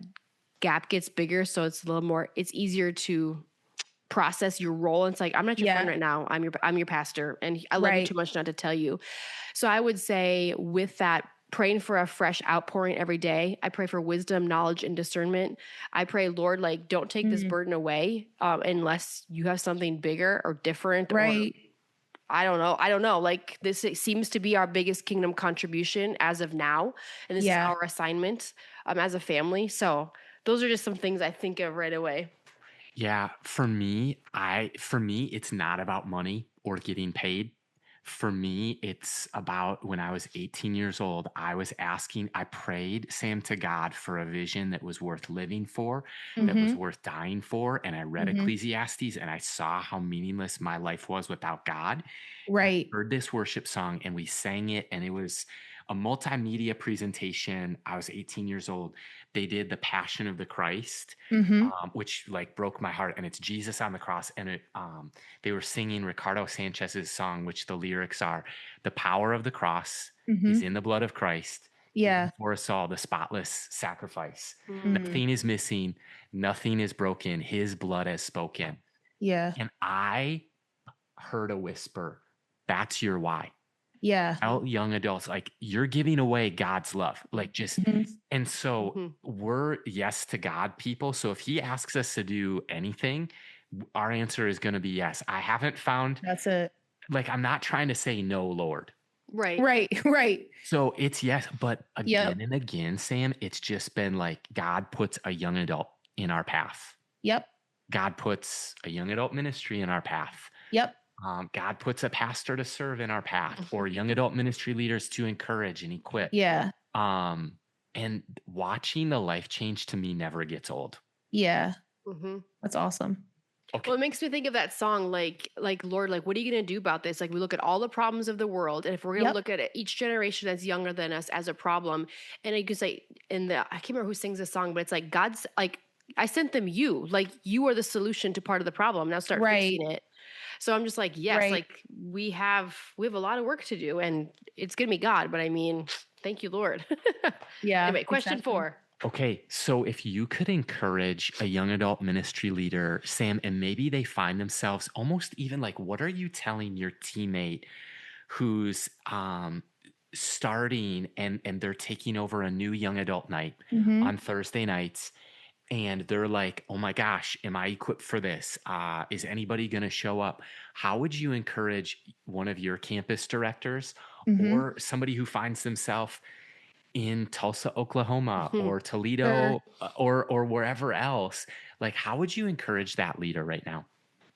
gap gets bigger. So it's it's easier to process your role. It's like, I'm not your friend right now. I'm your pastor and I love you too much not to tell you. So I would say with that, praying for a fresh outpouring every day. I pray for wisdom, knowledge, and discernment. I pray, Lord, like, don't take this burden away unless you have something bigger or different. Or I don't know. Like, this seems to be our biggest kingdom contribution as of now. And this is our assignment as a family. So those are just some things I think of right away. Yeah, for me, it's not about money or getting paid. For me, it's about when I was 18 years old, I prayed, Sam, to God for a vision that was worth living for, that was Mm-hmm. worth dying for. And I read Mm-hmm. Ecclesiastes and I saw how meaningless my life was without God. And I Right. heard this worship song and we sang it, and it was a multimedia presentation. I was 18 years old. They did the Passion of the Christ, Mm-hmm. which like broke my heart. And it's Jesus on the cross. And they were singing Ricardo Sanchez's song, which the lyrics are, "The power of the cross is Mm-hmm. in the blood of Christ, given Yeah. for us all, the spotless sacrifice. Mm. Nothing is missing, nothing is broken. His blood has spoken." Yeah. And I heard a whisper, "That's your why." Yeah. Tell young adults, like, you're giving away God's love. Like, just, Mm-hmm. and so Mhm. we're yes to God people. So if he asks us to do anything, our answer is going to be yes. I haven't found, That's it. like, I'm not trying to say no, Lord. Right. Right. Right. So it's yes. But again Yep. and again, Sam, it's just been like God puts a young adult in our path. Yep. God puts a young adult ministry in our path. Yep. God puts a pastor to serve in our path, or young adult ministry leaders to encourage and equip. Yeah. And watching the life change to me never gets old. Yeah. Mm-hmm. That's awesome. Okay. Well, it makes me think of that song, like Lord, like, what are you going to do about this? Like, we look at all the problems of the world, and if we're going to Yep. look at it, each generation that's younger than us as a problem, and you could say, I can't remember who sings the song, but it's like, God's like, I sent them you, like, you are the solution to part of the problem. Now start Right. fixing it. So I'm just like, yes, Right. like we have a lot of work to do, and it's going to be God, but I mean, thank you, Lord. Yeah. Anyway, question exactly. 4. Okay, so if you could encourage a young adult ministry leader, Sam, and maybe they find themselves almost even like, what are you telling your teammate who's starting and they're taking over a new young adult night Mm-hmm. on Thursday nights, and they're like, "Oh my gosh, am I equipped for this? Is anybody going to show up?" How would you encourage one of your campus directors Mm-hmm. or somebody who finds themselves in Tulsa, Oklahoma, or Sure. Toledo, or wherever else? Like, how would you encourage that leader right now?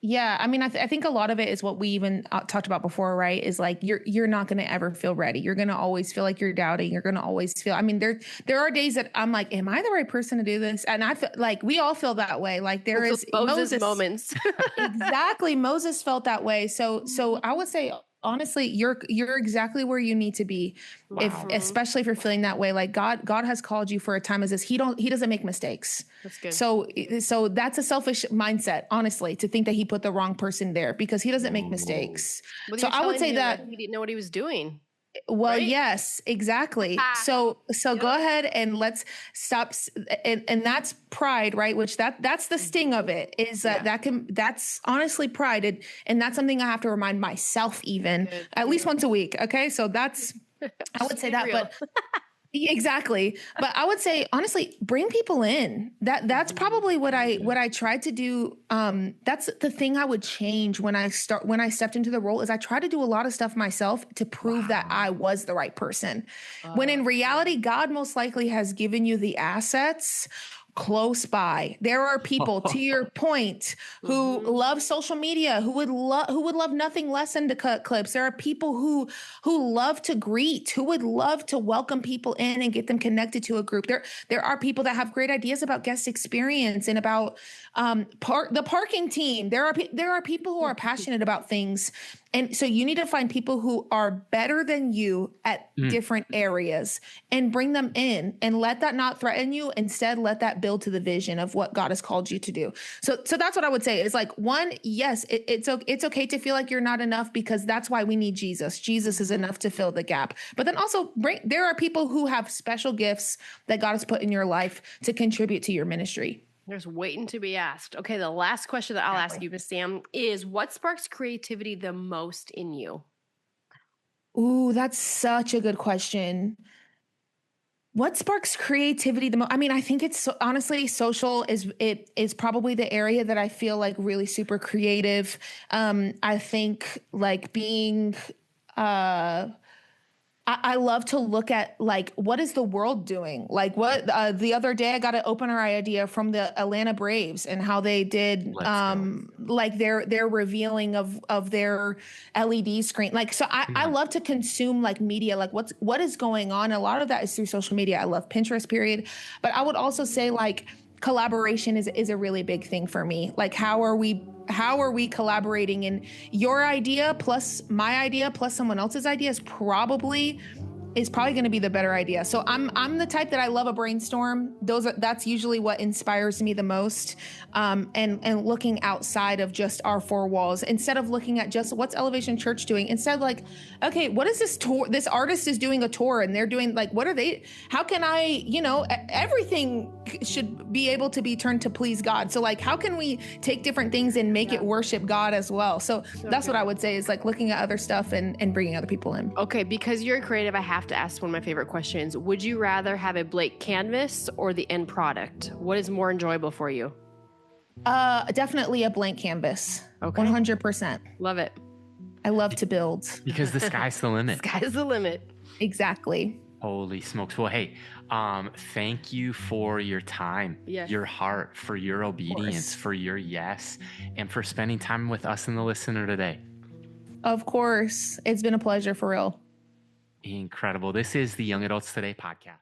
Yeah, I mean, I think a lot of it is what we even talked about before, right? Is like you're not going to ever feel ready. You're going to always feel like you're doubting. You're going to always feel. I mean, there are days that I'm like, am I the right person to do this? And I feel like we all feel that way. Like there is Moses moments. Exactly, Moses felt that way. So I would say honestly, you're exactly where you need to be. If Wow. especially if you're feeling that way, like God has called you for a time as this. He doesn't make mistakes. That's good. So that's a selfish mindset, honestly, to think that he put the wrong person there because he doesn't make Ooh. mistakes. Well, So you're I would telling say him that he didn't know what he was doing. well, right? yes, exactly. So go ahead and let's stop. And that's pride, right? Which that's the sting of it is that that's honestly pride. And that's something I have to remind myself even at least once a week. Okay. So that's, I would say that, real. but exactly. But I would say, honestly, bring people in. That's probably what I tried to do. That's the thing I would change when I stepped into the role is I tried to do a lot of stuff myself to prove that I was the right person. When in reality, God most likely has given you the assets close by. There are people, to your point, who love social media, who would love nothing less than to cut clips. There are people who love to greet, who would love to welcome people in and get them connected to a group. There are people that have great ideas about guest experience and about the parking team. There are people who are passionate about things. And so you need to find people who are better than you at different areas and bring them in and let that not threaten you. Instead, let that build to the vision of what God has called you to do. So that's what I would say is like, one, yes, it's okay to feel like you're not enough because that's why we need Jesus. Jesus is enough to fill the gap. But then also there are people who have special gifts that God has put in your life to contribute to your ministry. There's waiting to be asked. Okay, the last question that I'll ask you, Miss Sam, is what sparks creativity the most in you? Ooh, that's such a good question. What sparks creativity the most? I mean, I think it's honestly social is probably the area that I feel like really super creative. I think like being I love to look at like, what is the world doing? Like what, the other day I got an opener idea from the Atlanta Braves and how they did, like their revealing of their LED screen. Like, so I love to consume like media, like what is going on. A lot of that is through social media. I love Pinterest, period. But I would also say like collaboration is a really big thing for me. Like, how are we collaborating, and your idea plus my idea plus someone else's idea is probably going to be the better idea. So I'm the type that I love a brainstorm. That's usually what inspires me the most. And looking outside of just our four walls, instead of looking at just what's Elevation Church doing, instead of like, okay, what is this tour? This artist is doing a tour and they're doing like, what are they, how can I, everything should be able to be turned to please God. So like, how can we take different things and make it worship God as well? So that's what I would say is like looking at other stuff and bringing other people in. Okay. Because you're creative, I have to ask one of my favorite questions. Would you rather have a blank canvas or the end product? What is more enjoyable for you? Definitely a blank canvas. Okay. 100%. Love it. I love to build. Because the sky's the limit. Sky's the limit. Exactly. Holy smokes. Well, hey, thank you for your time, your heart, for your obedience, for your yes, and for spending time with us and the listener today. Of course. It's been a pleasure, for real. Incredible. This is the Young Adults Today podcast.